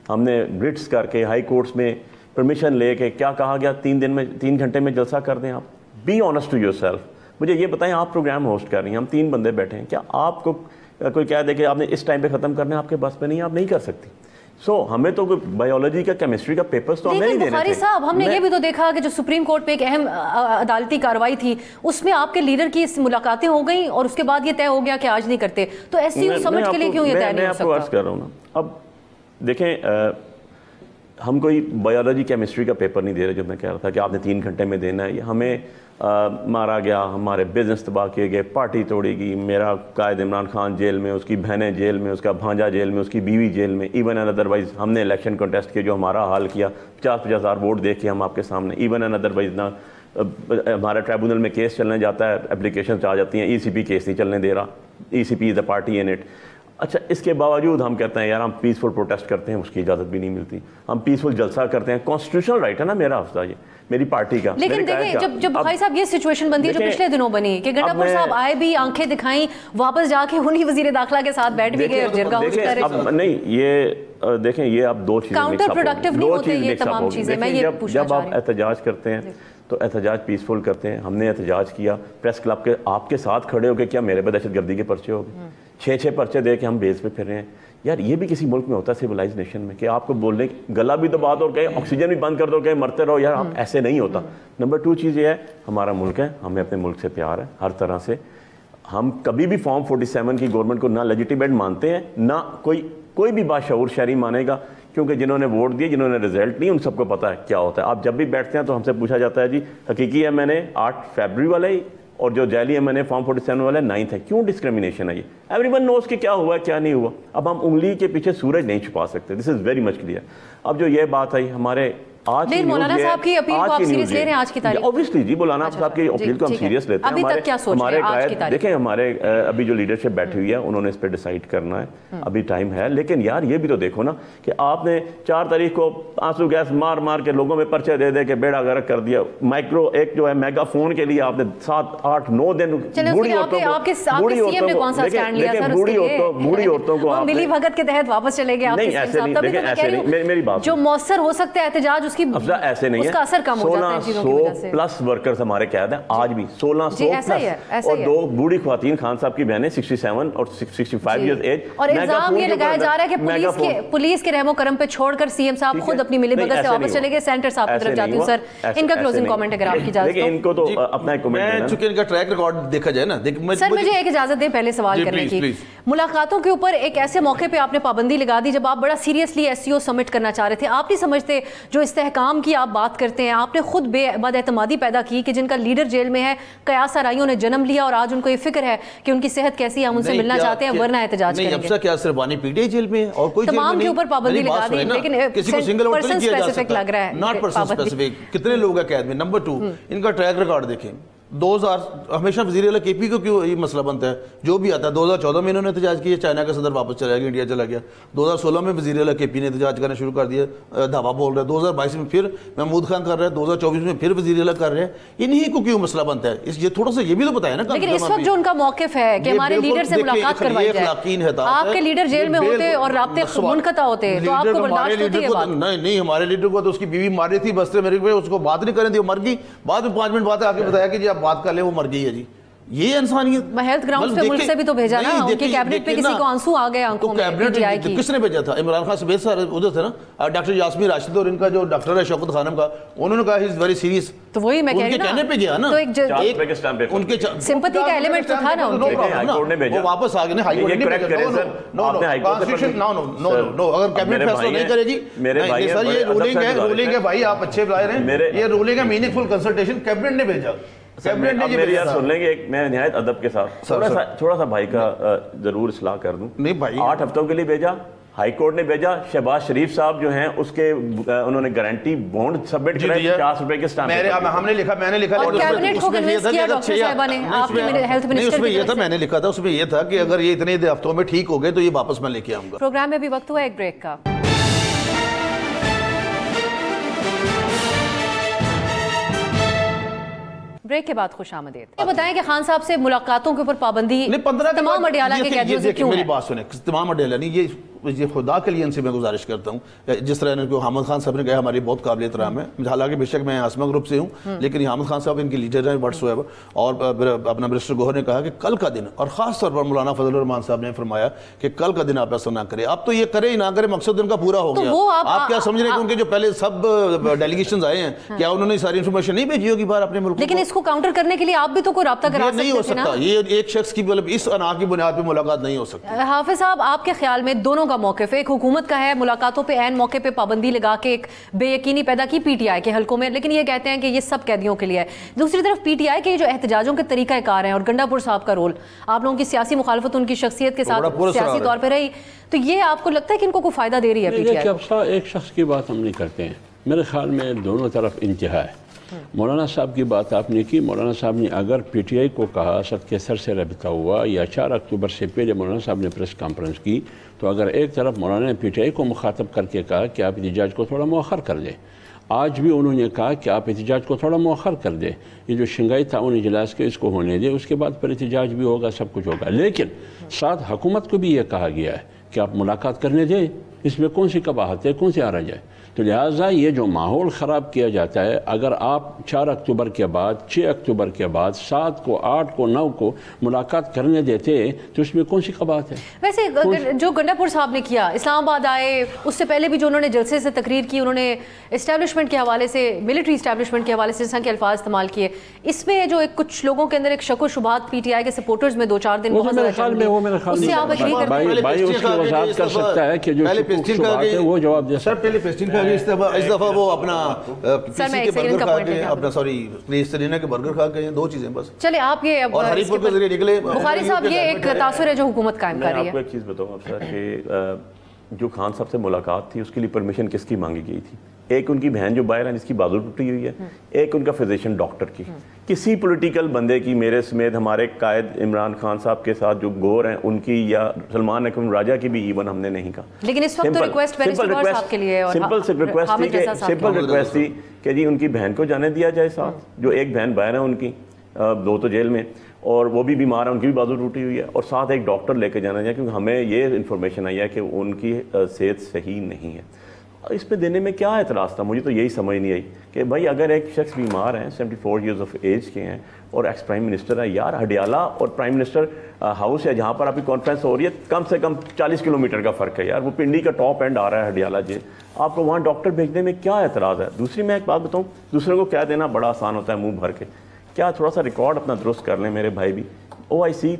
ہم نے گرٹس کر کے ہائی کورٹس میں پرمیشن لے کے کیا کہا گیا 3 گھنٹے میں جلسہ کر دیں؟ آپ be honest to yourself. مجھے یہ بتائیں، آپ پروگرام ہوسٹ کر رہی ہیں، ہم 3 بندے بیٹھے ہیں، کیا آپ کو کوئی کہہ دے کہ آپ نے اس ٹائم پہ ختم کرنا ہے؟ آپ کے بس پہ نہیں، آپ نہیں کر سکتی. ہمیں تو بایولوجی کا، کیمسٹری کا پیپرز تو ہمیں نہیں دینے تھے. بخاری صاحب، ہم نے یہ بھی تو دیکھا کہ جو سپریم کورٹ پہ ایک اہم عدالتی کارروائی تھی، اس میں آپ کے لیڈر کی ملاقاتیں ہو گئیں اور اس کے بعد یہ طے ہو گیا کہ آج نہیں کرتے. تو SCO سمٹ کے لیے کیوں یہ طے نہیں ہو سکتا؟ میں آپ کو عرض کر رہا ہوں نا. اب دیکھیں، ہم کوئی بایولوجی کیمسٹری کا پیپر نہیں دے رہے جو میں کہہ رہا تھا کہ آپ نے 3 گھنٹے میں دینا ہے. ہمیں مارا گیا، ہمارے بزنس تباہ کیے گئے، پارٹی توڑی گئی، میرا قائد عمران خان جیل میں، اس کی بہنیں جیل میں، اس کا بھانجا جیل میں، اس کی بیوی جیل میں. ایون اینڈ ادروائز ہم نے الیکشن کنٹیسٹ کیا، جو ہمارا حال کیا، 50,000 ہزار ووٹ دیکھ کے ہم آپ کے سامنے. ایون اینڈ ادروائز نہ ہمارا ٹریبونل میں کیس چلنے جاتا ہے، اپلیکیشنز آ جاتی ہیں، ECP کیس نہیں چلنے دے رہا، ECP is the party in it. اچھا، اس کے باوجود ہم کہتے ہیں یار ہم پیسفل پروٹیسٹ کرتے ہیں، اس کی اجازت بھی نہیں ملتی. ہم پیسفل جلسہ کرتے ہیں، کانسٹیٹیوشنل رائٹ ہے نا میرا حفظہ، یہ میری پارٹی کا. لیکن دیکھیں، جب بخاری صاحب یہ سچویشن بنتی ہے جو پچھلے دنوں بنی کہ گنڈا پور صاحب آئے بھی، آنکھیں دکھائیں، واپس جا کے انہی وزیر داخلہ کے ساتھ بیٹھ بھی گئے اور جرگہ اس کا رہے. نہیں، یہ دیکھیں، یہ اب 2 چیزیں کاؤنٹر پروڈکٹیو نہیں ہوتے یہ تمام چیزیں. میں یہ پوچھنا چاہ رہی ہوں، جب آپ احتجاج کرتے ہیں تو احتجاج پیسفل کرتے ہیں. ہم نے احتجاج کیا، پریس کلب کے آپ کے ساتھ کھڑے ہو کے، کیا میرے پہ دہشت گردی کے پرچے ہو گئے؟ 6 پرچے دے کے ہم بیس پہ پھر رہے ہیں. یار یہ بھی کسی ملک میں ہوتا ہے سیولائز نیشن میں، کہ آپ کو بولنے گلا بھی دبا دو، کہ آکسیجن بھی بند کر دو، کہ مرتے رہو. یار ایسے نہیں ہوتا. نمبر 2 چیز یہ ہے، ہمارا ملک ہے، ہمیں اپنے ملک سے پیار ہے ہر طرح سے. ہم کبھی بھی فارم 47 کی گورنمنٹ کو نہ لیجیٹیمیٹ مانتے ہیں، نہ کوئی بھی باشعور شہری مانے گا، کیونکہ جنہوں نے ووٹ دیے، جنہوں نے رزلٹ نہیں، ان سب کو پتہ ہے کیا ہوتا ہے. آپ جب بھی بیٹھتے ہیں تو ہم سے پوچھا جاتا ہے جی حقیقی ہے میں نے 8 فیبری والا ہی، اور جو جعلی ہے میں نے فارم 47 والا 9 ہے. کیوں ڈسکریمنیشن ہے یہ؟ ایوری ون نوز کہ کیا ہوا ہے کیا نہیں ہوا. اب ہم انگلی کے پیچھے سورج نہیں چھپا سکتے. دس از ویری مچ کلیئر. اب جو یہ بات آئی، ہمارے آج نہیں مولانا صاحب کی اپیل کو آپ سیریس لے رہے ہیں آج کی تاریخ؟ اوبویسلی جی، مولانا صاحب کی اپیل کو ہم سیریس لیتے ہیں. ابھی تک کیا سوچ رہے ہیں آج کی تاریخ؟ دیکھیں ہمارے ابھی جو لیڈرشپ بیٹھی ہوئی ہے انہوں نے اس پہ ڈیسائیڈ کرنا ہے، ابھی ٹائم ہے. لیکن یار یہ بھی تو دیکھو نا کہ آپ نے 4 تاریخ کو آنسو گیس مار مار کے لوگوں میں پرچے دے دے کے بیڑا غرق کر دیا. مائکرو ایک جو ہے میگا فون کے لیے آپ نے 7 8 9 دن بوڑھی عورتوں کو ملی بھگت کے تحت واپس چلے گئے. میری بات جو مؤثر ہو سکتا ہے احتجاج اس کی ایسے نہیں ہے. اس کا اثر کم ہو جاتا ہے چیزوں کی وجہ سے. 1600 پلس ورکرز ہمارے قید ہیں آج بھی 1600 پلس، اور 2 بوڑھی خواتین خان صاحب کی بہنیں 67 اور 65 ایئرز ایج. اور الزام یہ لگایا جا رہا ہے کہ پولیس کے رحم و کرم پہ چھوڑ کر سی ایم صاحب خود اپنی ملی بھگت سے واپس چلے گئے. سینٹر صاحب کی طرف جاتی ہوں سر، ان کا کلوزنگ کامنٹ اگر آپ کی اجازت ہو. ان کو تو اپنا ایک کامنٹ دینا، چونکہ ان کا ٹریک ریکارڈ دیکھا جائے نا. سر مجھے ایک اجازت دیں پہلے سوال کرنے کی. ملاقاتوں کے اوپر ایک ایسے موقع پہ آپ نے پابندی لگا دی جب آپ بڑا سیریسلی ایس سی او سمٹ کرنا چاہ رہے تھے. آپ نہیں سمجھتے جو استحکام کی آپ بات کرتے ہیں، آپ نے خود بے بد اعتمادی پیدا کی کہ جن کا لیڈر جیل میں ہے، قیاس آرائیوں نے جنم لیا اور آج ان کو یہ فکر ہے کہ ان کی صحت کیسی ہے، ہم ان سے ملنا چاہتے ہیں ورنہ احتجاج کریں گے. نہیں اب سے کیا صرف بانی پی ٹی آئی جیل میں ہے اور کوئی تمام کے اوپر پابندی لگا دی، لیکن کسی کو سنگل آؤٹ نہیں کیا جا سکتا. لگ رہا ہے ناٹ پرسن اسپیسیفک. کتنے لوگ ہیں قید میں. نمبر 2 ان کا ٹریک ریکارڈ دیکھیں. 2000 ہمیشہ وزیر اعلیٰ کے پی کو کیوں یہ مسئلہ بنتا ہے؟ جو بھی آتا ہے 2014 میں انہوں نے احتجاج کیا، چائنا کا صدر واپس چلا گیا، انڈیا چلا گیا. 2016 میں وزیر اعلیٰ کے پی نے احتجاج کرنا شروع کر دیا، دھاوا بول رہا ہے. 2022 میں پھر محمود خان کر رہا ہے، 2024 میں پھر وزیر اعلیٰ کر رہے ہیں. انہی کو کیوں مسئلہ بنتا ہے؟ یہ تھوڑا سا یہ بھی تو بتایا نا. لیکن اس وقت جو ان کا موقف ہے کہ ہمارے لیڈر سے ملاقات کروائی جائے، آپ کے لیڈر جیل میں ہوتے اور رابطے منقطع ہوتے تو آپ کو برداشت ہوتی ہے بات؟ نہیں ہمارے لیڈر کو تو اس کی بیوی مار رہی تھی بستے میرے کو، اس کو بات نہیں کریں تھی، وہ مر گئی. بعد میں 5 منٹ بعد آ کے بتایا کہ جی آپ بات کر لیں، وہ مر گئی ہے. جی یہ انسانیت. ہیلتھ گراؤنڈز پہ ملک سے بھی تو بھیجا نا، ان کی کیبنٹ پہ کسی کو آنسو آ گئے آنکھوں میں. کیبنٹ کس نے بھیجا تھا؟ عمران خان سبیت سر ادھر تھے نا، ڈاکٹر یاسمین راشد اور ان کا جو ڈاکٹر ہے شوکت خانم کا، انہوں نے کہا ہی از ویری سیریس. تو وہی میں کہہ رہی ہوں نا، کہنے پہ گیا نا، ان کے سمپتھی کا ایلیمنٹ تو تھا نا ان کے. وہ واپس آ گئے نا، ہائی کورٹ نے بھیجا. نو اگر کیبنٹ فیصلہ نہیں کرے جی سر، یہ رولنگ ہے بھائی، آپ اچھے بلائے رہے، یہ رولنگ ہے میننگ فل کنسلٹیشن کیبنٹ نے بھیجا. میری یاد سن لیں گے، میں نہایت ادب کے ساتھ تھوڑا سا بھائی کا ضرور اصلاح کر دوں. 8 ہفتوں کے لیے بھیجا، ہائی کورٹ نے بھیجا. شہباز شریف صاحب جو ہیں اس کے انہوں نے گارنٹی بانڈ سبمٹ کیا 50 روپے کے اسٹامپ. ہم نے لکھا، میں نے لکھا، اور کیبنٹ کو کنوینس کیا ڈاکٹر صاحبہ نے، آپ کے ہیلتھ منسٹر اس میں یہ تھا، میں نے لکھا تھا اس میں یہ تھا کہ اگر یہ اتنے ہفتوں میں ٹھیک ہو گئے تو یہ واپس میں لے کے آؤں گا. پروگرام میں بھی وقت ہوا ایک بریک کا. بریک کے بعد خوش آمدید. یہ بتائیں کہ خان صاحب سے ملاقاتوں کے اوپر پابندی تمام اڈیالہ کے قیدیوں سے کیوں ہے؟ میری بات سنیں، تمام اڈیالہ نہیں، یہ خدا کے لیے ان سے میں گزارش کرتا ہوں. جس طرح ان کو حامد خان صاحب نے کہا ہماری بہت قابل احترام ہے، حالانکہ بے شک میں آسما گروپ سے ہوں، لیکن حامد خان صاحب ان کی لیڈر ہیں واٹس ایور. اور اپنا منسٹر گوہر نے کہا کہ کل کا دن، اور خاص طور پر مولانا فضل الرحمان صاحب نے فرمایا کہ کل کا دن آپ ایسا نہ کریں. آپ تو یہ کریں ہی نہ کریں، مقصد ان کا پورا ہو گیا. آپ کیا سمجھ رہے ہیں کہ ان کے جو پہلے سب ڈیلیگیشنز آئے ہیں کیا انہوں نے ساری انفارمیشن نہیں بھیجی ہوگی باہر اپنے ملک؟ لیکن اس کو کاؤنٹر کرنے کے لیے آپ بھی تو کوئی رابطہ کرا سکتے نہیں ہو سکتا. یہ ایک شخص کی اس انا کی بنیاد پہ ملاقات نہیں ہو سکتی. حافظ صاحب آپ کے خیال میں دونوں کا موقف ہے، ایک حکومت کا ہے ملاقاتوں پہ عین موقع پہ پابندی لگا کے ایک بے یقینی پیدا کی پی ٹی آئی کے حلقوں میں، لیکن یہ کہتے ہیں کہ یہ سب قیدیوں کے لیے ہے. دوسری طرف پی ٹی آئی کے جو احتجاجوں کے طریقہ کار ہیں اور گنڈا پور صاحب کا رول، آپ لوگوں کی سیاسی مخالفت ان کی شخصیت کے ساتھ سیاسی طور پہ رہی، تو یہ آپ کو لگتا ہے کہ ان کو کوئی فائدہ دے رہی ہے پی ٹی آئی؟ ایک شخص کی بات ہم نہیں کرتے ہیں، میرے خیال میں دونوں طرف انتہا ہے. مولانا صاحب کی بات آپ نے کی، مولانا صاحب نے اگر پی ٹی آئی کو کہا، صدقے سر سے رابطہ ہوا، یا 4 اکتوبر سے پہلے مولانا صاحب نے پریس کانفرنس کی، تو اگر ایک طرف مولانا نے پی ٹی آئی کو مخاطب کر کے کہا کہ آپ احتجاج کو تھوڑا مؤخر کر دیں، آج بھی انہوں نے کہا کہ آپ احتجاج کو تھوڑا مؤخر کر دیں، یہ جو شنگھائی تعاون اجلاس کے اس کو ہونے دیں، اس کے بعد پھر احتجاج بھی ہوگا، سب کچھ ہوگا. لیکن ساتھ حکومت کو بھی یہ کہا گیا ہے کہ آپ ملاقات کرنے دیں، اس میں کون سی قباحت ہے، کون سی حرج ہے؟ تو لہٰذا یہ جو ماحول خراب کیا جاتا ہے، اگر آپ 4 اکتوبر کے بعد، 6 اکتوبر کے بعد، 7 کو، 8 کو، 9 کو ملاقات کرنے دیتے تو اس میں کون سی قباحت ہے؟ ویسے جو گنڈا پور صاحب نے کیا، اسلام آباد آئے، اس سے پہلے بھی جو انہوں نے جلسے سے تقریر کی، انہوں نے اسٹیبلشمنٹ کے حوالے سے، ملٹری اسٹیبلشمنٹ کے حوالے سے جس طرح کے الفاظ استعمال کیے، اس میں جو کچھ لوگوں کے اندر ایک شک و شبہات پی ٹی آئی کے سپورٹرز میں 2-4 دن بہت زیادہ چل رہی، اس سے آپ اگری کرتے ہیں؟ بھائی اس کی وضاحت کر سکتا ہے کہ جو شبہات ہے وہ جواب دے سکتا ہے. سر پہلے پیسٹنگ کا اس دفعہ وہ اپنا کسی کے برگر کھا کے اپنا سرینا کے برگر کھا کے 2 چیزیں بس. چلے آپ یہ اور ہری پور کے ذریعے نکلے. بخاری صاحب یہ ایک تاثر ہے جو حکومت قائم کر رہی ہے. میں آپ کو ایک چیز بتاؤں افسر کہ جو خان صاحب سے ملاقات تھی اس کے لیے پرمیشن کس کی مانگی گئی تھی؟ ایک ان کی بہن جو باہر ہے جس کی بازو ٹوٹی ہوئی ہے، ایک ان کا فزیشین ڈاکٹر کی. کسی پولیٹیکل بندے کی، میرے سمیت ہمارے قائد عمران خان صاحب کے ساتھ جو گور ہیں ان کی، یا سلمان اکرم راجہ کی بھی ایون ہم نے نہیں کہا. لیکن اس وقت ریکویسٹ صاحب کے لیے سمپل ریکویسٹ تھی کہ جی ان کی بہن کو جانے دیا جائے ساتھ، جو ایک بہن باہر ہے ان کی، 2 تو جیل میں، اور وہ بھی بیمار ہیں، ان کی بھی بازو ٹوٹی ہوئی ہے، اور ساتھ ایک ڈاکٹر لے کے جانا چاہیے کیونکہ ہمیں یہ انفارمیشن آئی ہے کہ ان کی صحت صحیح نہیں ہے. اس پہ دینے میں کیا اعتراض تھا؟ مجھے تو یہی سمجھ نہیں آئی کہ بھائی اگر ایک شخص بیمار ہیں، 74 ایئرز آف ایج کے ہیں، اور ایکس پرائم منسٹر ہے، یار ہڈیالہ اور پرائم منسٹر ہاؤس ہے جہاں پر آپ کی کانفرنس ہو رہی ہے، کم سے کم 40 کلومیٹر کا فرق ہے یار، وہ پنڈی کا ٹاپ اینڈ آ رہا ہے ہڈیالہ جی، آپ کو وہاں ڈاکٹر بھیجنے میں کیا اعتراض ہے؟ دوسری میں ایک بات بتاؤں، دوسرے کو کہہ دینا بڑا آسان ہوتا ہے منہ بھر کے، کیا تھوڑا سا ریکارڈ اپنا درست کر لیں میرے بھائی بھی. OIC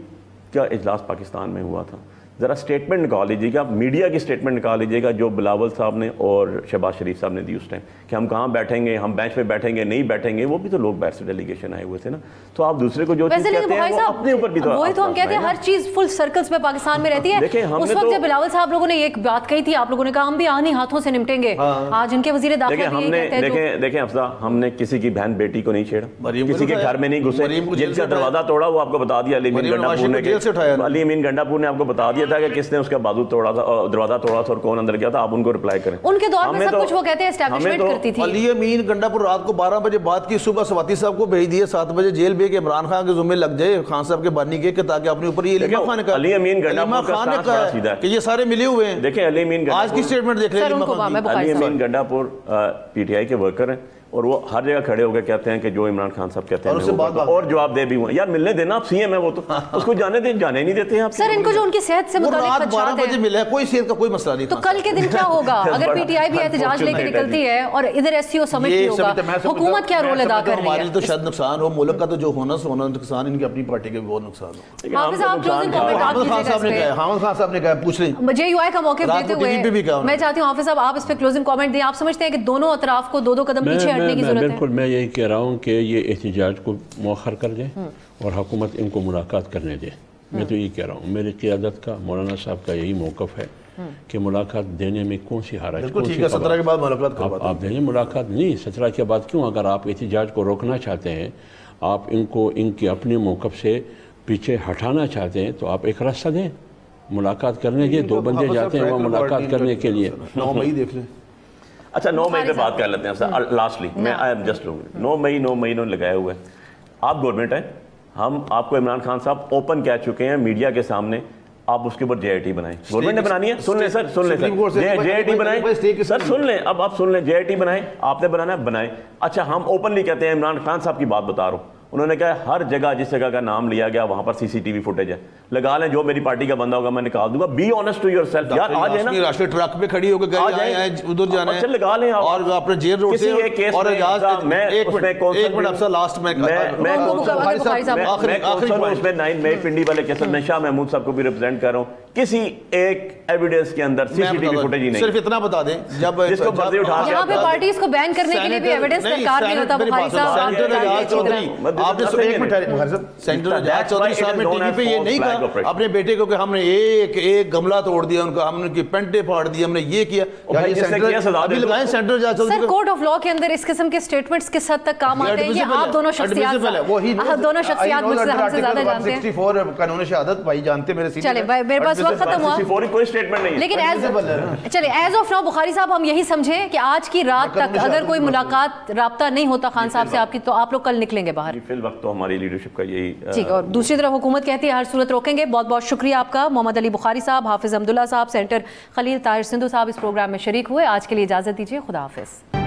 کا اجلاس پاکستان میں ہوا تھا، ذرا اسٹیٹمنٹ نکال لیجیے گا، میڈیا کی اسٹیٹمنٹ نکال لیجیے گا جو بلاول صاحب نے اور شہباز شریف صاحب نے دی اس ٹائم کہ ہم کہاں بیٹھیں گے، ہم بینچ پہ بیٹھیں گے، نہیں بیٹھیں گے. وہ بھی تو لوگ باہر سے ڈیلیگیشن آئے ہوئے تھے نا. تو آپ دوسرے کو جو چیز کہتے ہیں وہ اپنے اوپر بھی تو وہی تو ہم کہتے ہیں، ہر چیز فل سرکلز میں پاکستان میں رہتی ہے. اس وقت جب بلاول صاحب لوگوں نے ایک بات کہی تھی، آپ لوگوں نے کہا ہم بھی آنی ہاتھوں سے نمٹیں گے. آج ان کے وزیر داخلہ دیکھیں افزا، ہم نے کسی کی بہن بیٹی کو نہیں چھیڑا، کسی کے گھر میں نہیں گھسے، جیل کا دروازہ توڑا وہ آپ کو بتا دیا علی امین گنڈا پور نے آپ کو بتا دیا تھا کہ کس نے اس کا بازو توڑا تھا، دروازہ توڑا تھا اور کون اندر گیا تھا. آپ ان کو رپلائی کریں. ان کے دور میں سب کچھ وہ کہتے ہیں اسٹیبلشمنٹ کرتی تھی. علی امین گنڈا پور رات کو 12 بجے بات کی، صبح سواتی صاحب کو بھیج دیے 7 بجے جیل بھیج کے عمران خان کے ذمہ لگ جائے، خان صاحب کے بانی کے تاکہ اپنے اوپر یہ علیمہ خان نے کہا، علی امین گنڈا پور کا ساتھ بڑا سیدھا ہے کہ یہ سارے ملے ہوئے ہیں. دیکھیں علی امین آج کی سٹیٹمنٹ دیکھ لیں، علی امین گنڈا پور PTI کے ورکر ہیں اور وہ ہر جگہ کھڑے ہو کے کہتے ہیں کہ جو عمران خان صاحب کہتے ہیں اور جواب دے بھی ہوئے. یار ملنے دینا، آپ CM ہے وہ تو اس کو جانے نہیں دیتے ہیں آپ. سر ان کو جو ان کی صحت سے متعلق خدشات ہیں، 12 بجے ملا ہے، کوئی صحت کا کوئی مسئلہ نہیں. تو کل کے دن کیا ہوگا اگر PTI بھی احتجاج لے کے نکلتی ہے اور ادھر SCO سمجھ نہیں ہوگا؟ حکومت کیا رول ادا کر رہی ہے؟ ہمارے تو شاید نقصان ہو، ملک کا تو جو ہونا نقصان، ان کی اپنی پارٹی کے بھی بہت نقصان ہو. حافظ صاحب کلوزنگ کامنٹ حامد خان صاحب نے کہا، پوچھ لیں. JUI کا موقف دیتے ہوئے میں چاہتی ہوں حافظ صاحب آپ اس پہ کلوزنگ کامنٹ دیں. آپ سمجھتے ہیں کہ دونوں اطراف کو 2 قدم پیچھے ہٹنے کی ضرورت ہے؟ بالکل، میں یہی کہہ رہا ہوں کہ یہ احتجاج کو مؤخر کر دیں اور حکومت ان کو ملاقات کرنے دے. میں تو یہ کہہ رہا ہوں، میری قیادت کا، مولانا صاحب کا یہی موقف ہے کہ ملاقات دینے میں کون سی حرج. بالکل ٹھیک ہے، 17 کے بعد ملاقات کرواتے ہیں. آپ دیں ملاقات. نہیں 17 کے بعد کیوں؟ اگر آپ احتجاج کو روکنا چاہتے ہیں، آپ ان کو ان کے اپنے موقف سے پیچھے ہٹانا چاہتے ہیں، تو آپ ایک راستہ دیں، ملاقات کرنے کے. 2 بندے جاتے ہیں وہاں ملاقات کرنے کے لیے. 9 مئی دیکھ لیں. اچھا 9 مئی پہ بات کر لیتے ہیں لاسٹلی. میں جسٹ 9 مئی انہوں نے لگائے ہوئے. آپ گورنمنٹ ہیں، ہم آپ کو عمران خان صاحب اوپن کہہ چکے ہیں میڈیا کے سامنے، آپ اس کے اوپر JIT بنائیں. گورنمنٹ نے بنانی ہے، سن لیں سر JIT بنائیں سر، سن لیں اب آپ سن لیں JIT بنائیں. آپ نے بنانا ہے بنائیں. اچھا ہم اوپنلی کہتے ہیں، عمران خان صاحب کی بات بتا رہا ہوں، انہوں نے کہا ہر جگہ جس جگہ کا نام لیا گیا وہاں پر CCTV فوٹیج ہے، لگا لیں، جو میری پارٹی کا بندہ ہوگا میں نکال دوں گا. Be honest to yourself. یار آ جائیں نا، راشٹری ٹرک پہ کھڑی ہو کے گئے ادھر جانا ہے، لگا لیں اور اپنے جیل روڈ سے. اور ایک منٹ افسر لاسٹ میں میں پنڈی والے کیس میں شاہ محمود صاحب کو بھی ریپرزینٹ کر رہا ہوں. کسی ایک ایویڈنس کے اندر CCTV فوٹیج ہی نہیں. صرف اتنا بتا دیں، جب جس کو مرضی اٹھا کے یہاں پہ پارٹیز کو بین کرنے کے لیے بھی ایویڈنس درکار نہیں ہوتا. بخاری صاحب، آپ نے ایک منٹ سینٹر اعجاز چودھری صاحب نے TV پہ یہ نہیں کہا اپنے بیٹے کو کہ ہم نے ایک گملہ توڑ دیا ان کا، ہم نے ان کی پینٹیں پھاڑ دی، ہم نے یہ کیا. ابھی لگائیں senator Aijaz Chaudhry. Sir court of law کے اندر اس قسم کے سٹیٹمنٹس کس حد تک کام آتے ہیں؟ یہ آپ دونوں شخصیات مجھ سے ہم سے زیادہ جانتے ہیں. 164 قانون شہادت بھائی جانتے میرے سینئر. چلے میرے پاس وقت ختم ہوا، کوئی سٹیٹمنٹ نہیں. لیکن چلے ایز آف ناؤ بخاری صاحب ہم یہی سمجھیں کہ آج کی رات تک اگر کوئی ملاقات رابطہ نہیں ہوتا خان صاحب سے آپ کی، تو آپ لوگ کل نکلیں گے باہر؟ فی الوقت تو ہماری لیڈرشپ کا یہی ٹھیک. اور دوسری طرف حکومت کہتی ہے ہر صورت روکیں گے. بہت بہت شکریہ آپ کا. محمد علی بخاری صاحب، حافظ حمداللہ صاحب، سینٹر خلیل طاہر سندھو صاحب اس پروگرام میں شریک ہوئے. آج کے لیے اجازت دیجیے. خدا حافظ.